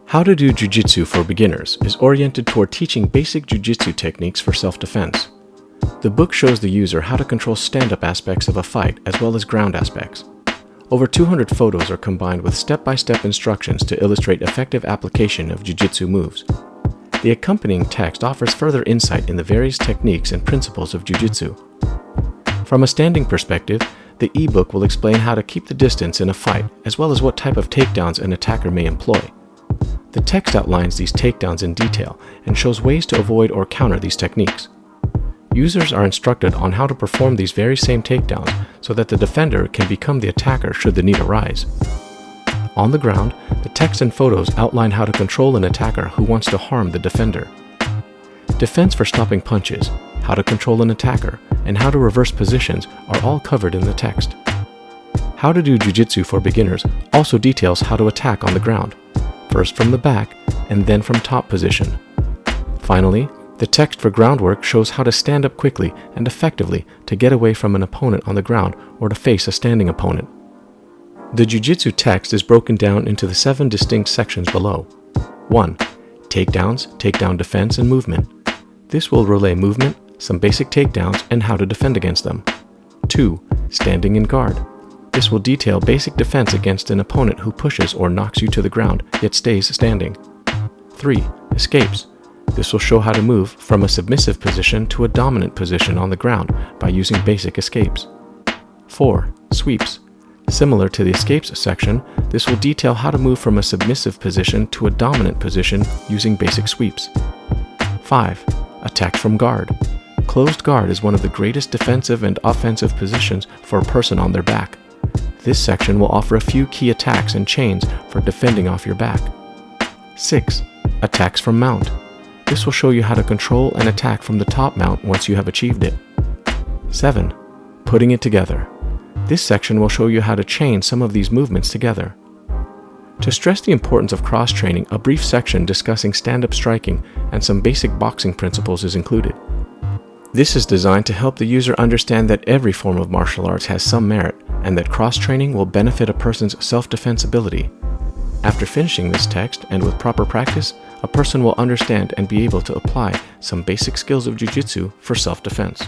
How to Do Jiu Jitsu for Beginners is oriented toward teaching basic Jiu Jitsu techniques for self-defense. The book shows the user how to control stand-up aspects of a fight as well as ground aspects. Over 200 photos are combined with step-by-step instructions to illustrate effective application of Jiu Jitsu moves. The accompanying text offers further insight in the various techniques and principles of Jiu Jitsu. From a standing perspective, the ebook will explain how to keep the distance in a fight as well as what type of takedowns an attacker may employ. The text outlines these takedowns in detail and shows ways to avoid or counter these techniques. Users are instructed on how to perform these very same takedowns so that the defender can become the attacker should the need arise. On the ground, the text and photos outline how to control an attacker who wants to harm the defender. Defense for stopping punches, how to control an attacker, and how to reverse positions are all covered in the text. How to Do Jiu Jitsu for Beginners also details how to attack on the ground, first from the back and then from top position. Finally, the text for groundwork shows how to stand up quickly and effectively to get away from an opponent on the ground or to face a standing opponent. The Jiu Jitsu text is broken down into the 7 distinct sections below. 1. Takedowns, takedown defense, and movement. This will relay movement, some basic takedowns, and how to defend against them. 2. Standing and guard. This will detail basic defense against an opponent who pushes or knocks you to the ground yet stays standing. 3. Escapes. This will show how to move from a submissive position to a dominant position on the ground by using basic escapes. 4. Sweeps. Similar to the escapes section, this will detail how to move from a submissive position to a dominant position using basic sweeps. 5. Attacks from guard. Closed guard is one of the greatest defensive and offensive positions for a person on their back. This section will offer a few key attacks and chains for defending off your back. 6. Attacks from mount. This will show you how to control and attack from the top mount once you have achieved it. 7. Putting it together. This section will show you how to chain some of these movements together. To stress the importance of cross-training, a brief section discussing stand-up striking and some basic boxing principles is included. This is designed to help the user understand that every form of martial arts has some merit and that cross-training will benefit a person's self-defense ability. After finishing this text and with proper practice, a person will understand and be able to apply some basic skills of Jiu Jitsu for self-defense.